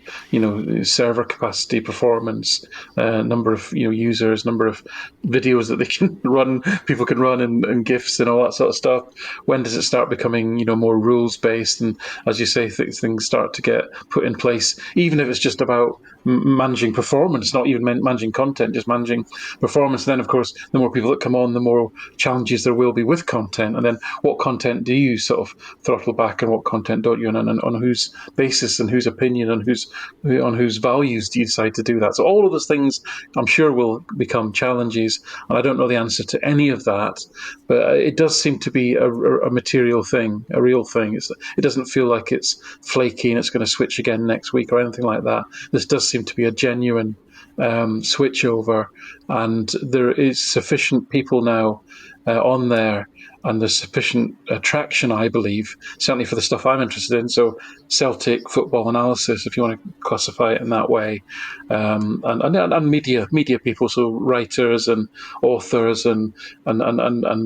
server capacity, performance, number of users, number of videos that they can run, people can run, and GIFs and all that sort of stuff. When does it start becoming more rules based? And as you say, things start to get put in place, even if it's just about managing performance, not even managing content, just managing performance. And then, of course, the more people that come on, the more challenges there will be with content. And then, what content do you sort of throttle back, and what content don't you? And on whose basis, and whose opinion, and whose values do you decide to do that? So all of those things, I'm sure, will become challenges. And I don't know the answer to any of that, but it does seem to be a material thing, a real thing. It doesn't feel like it's flaky and it's going to switch again next week or anything like that. This does seem to be a genuine switchover, and there is sufficient people now on there, and there's sufficient attraction, I believe, certainly for the stuff I'm interested in. So Celtic football analysis, if you want to classify it in that way, and media people, so writers and authors and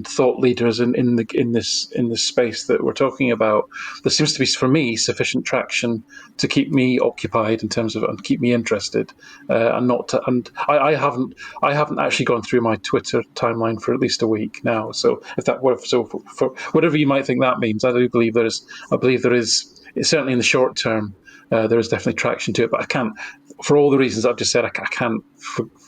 thought leaders in this space that we're talking about. There seems to be, for me, sufficient traction to keep me occupied in terms of, and keep me interested, and not to, and I haven't actually gone through my Twitter timeline for at least a week now. So for whatever you might think that means, I believe there is certainly in the short term, there is definitely traction to it, but I can't, for all the reasons I've just said, I can't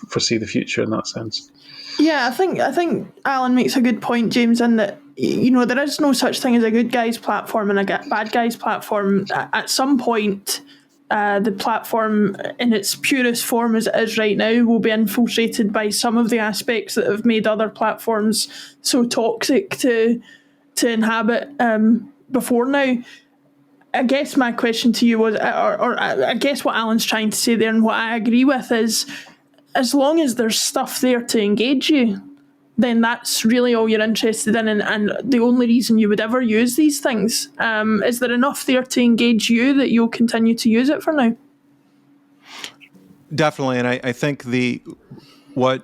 foresee the future in that sense. Yeah, I think Alan makes a good point, James, in that there is no such thing as a good guys platform and a bad guys platform. At some point, the platform in its purest form as it is right now will be infiltrated by some of the aspects that have made other platforms so toxic to inhabit before now. I guess my question to you was, or I guess what Alan's trying to say there, and what I agree with, is as long as there's stuff there to engage you, then that's really all you're interested in, and the only reason you would ever use these things. Is there enough there to engage you that you'll continue to use it for now? Definitely, and I think what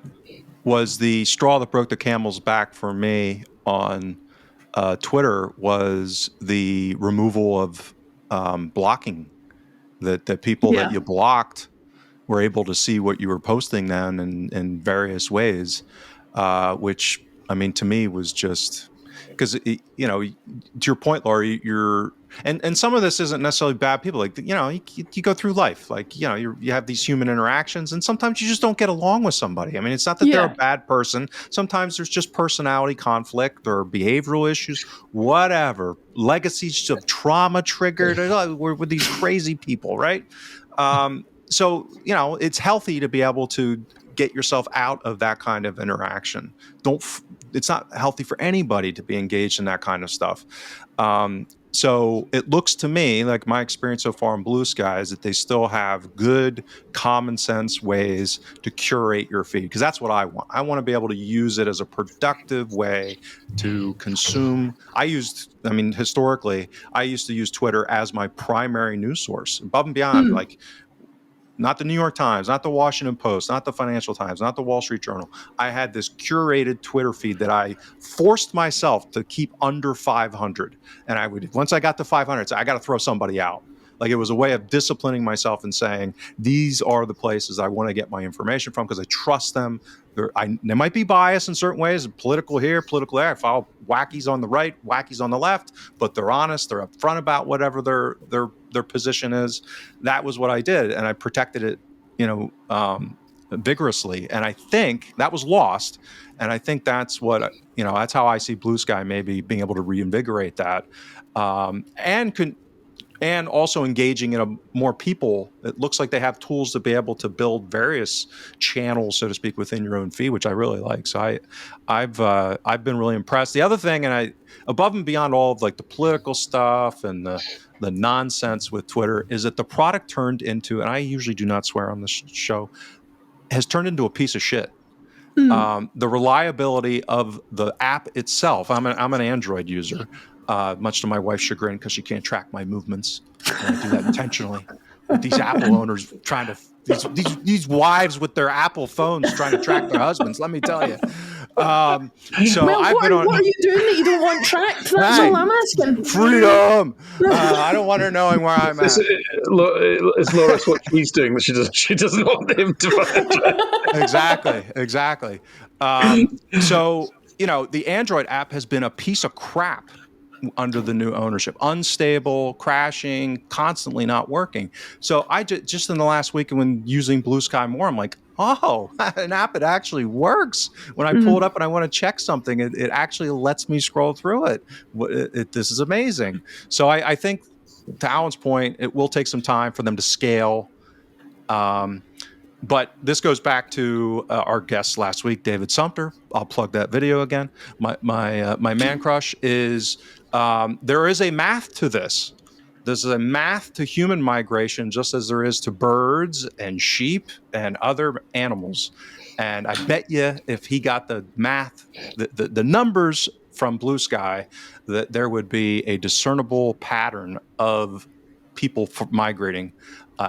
was the straw that broke the camel's back for me on Twitter was the removal of blocking. That people that you blocked were able to see what you were posting then in various ways, which, I mean, to me was just, because, to your point, Laurie, and some of this isn't necessarily bad people. Like, you go through life, like, you have these human interactions, and sometimes you just don't get along with somebody. I mean, it's not that they're a bad person. Sometimes there's just personality conflict or behavioral issues, whatever, legacies of trauma triggered. We're with these crazy people, right? So, it's healthy to be able to get yourself out of that kind of interaction. It's not healthy for anybody to be engaged in that kind of stuff. So it looks to me like my experience so far in BlueSky is that they still have good, common sense ways to curate your feed, because that's what I want. I want to be able to use it as a productive way to consume. Historically, I used to use Twitter as my primary news source, above and beyond, like, not the New York Times, not the Washington Post, not the Financial Times, not the Wall Street Journal. I had this curated Twitter feed that I forced myself to keep under 500. And once I got to 500, I got to throw somebody out. Like, it was a way of disciplining myself and saying, these are the places I want to get my information from because I trust them. They might be biased in certain ways, political here, political there. I follow wackies on the right, wackies on the left, but they're honest. They're upfront about whatever their position is. That was what I did, and I protected it, vigorously. And I think that was lost. And I think that's what that's how I see BlueSky maybe being able to reinvigorate that, and also engaging in more people. It looks like they have tools to be able to build various channels, so to speak, within your own feed, which I really like. So I've been really impressed. The other thing, and above and beyond all of like the political stuff and the nonsense with Twitter, is that the product turned into, and I usually do not swear on this show, has turned into a piece of shit. The reliability of the app itself. I'm an Android user, much to my wife's chagrin, because she can't track my movements, and I do that intentionally. With these Apple owners trying to these wives with their Apple phones trying to track their husbands. Let me tell you. So what are you doing that you don't want tracked? That's all I'm asking. Freedom. I don't want her knowing where I'm at. It's Loris what she's doing that she doesn't want him to find. Exactly. So the Android app has been a piece of crap under the new ownership. Unstable, crashing, constantly not working. So I just in the last week when using BlueSky more, I'm like, oh, an app, it actually works. When I pull it up and I want to check something, it actually lets me scroll through it. This is amazing. So I think, to Alan's point, it will take some time for them to scale. But this goes back to our guest last week, David Sumter. I'll plug that video again. My man crush is there is a math to this. There's a math to human migration, just as there is to birds and sheep and other animals. And I bet you, if he got the math, the numbers from BlueSky, that there would be a discernible pattern of people migrating.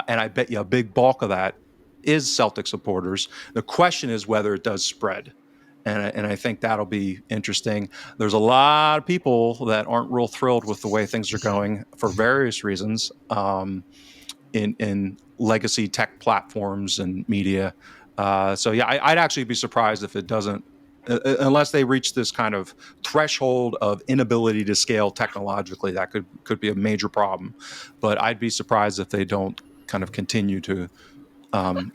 And I bet you a big bulk of that is Celtic supporters. The question is whether it does spread. And I think that'll be interesting. There's a lot of people that aren't real thrilled with the way things are going for various reasons in legacy tech platforms and media. So yeah, I'd actually be surprised if it doesn't, unless they reach this kind of threshold of inability to scale technologically. That could be a major problem. But I'd be surprised if they don't kind of continue to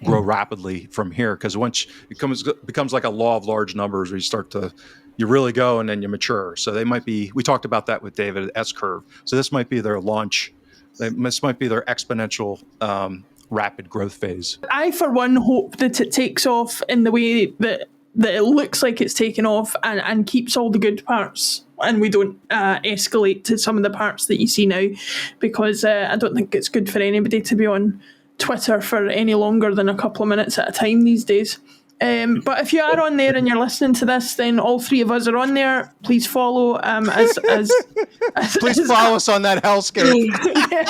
grow rapidly from here, because once it becomes like a law of large numbers, where you really go and then you mature. So we talked about that with David, S-curve. So this might be their launch. This might be their exponential rapid growth phase. I, for one, hope that it takes off in the way that it looks like it's taken off and keeps all the good parts, and we don't escalate to some of the parts that you see now, because I don't think it's good for anybody to be on Twitter for any longer than a couple of minutes at a time these days. But if you are on there and you're listening to this, then all three of us are on there. Please follow please follow us on that hellscape.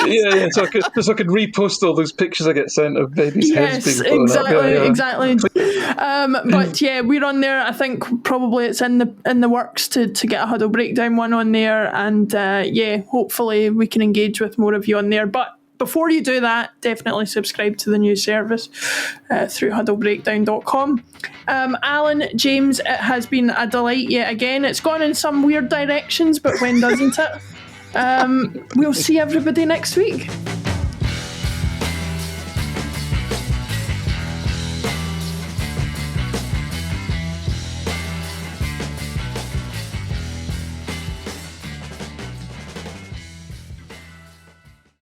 Yeah. So I could repost all those pictures I get sent of babies' heads being blown up. Exactly. But yeah, we're on there. I think probably it's in the works to get a Huddle Breakdown one on there, and hopefully we can engage with more of you on there. But before you do that, definitely subscribe to the new service through huddlebreakdown.com. Alan, James, it has been a delight yet again. It's gone in some weird directions, but when doesn't it? We'll see everybody next week.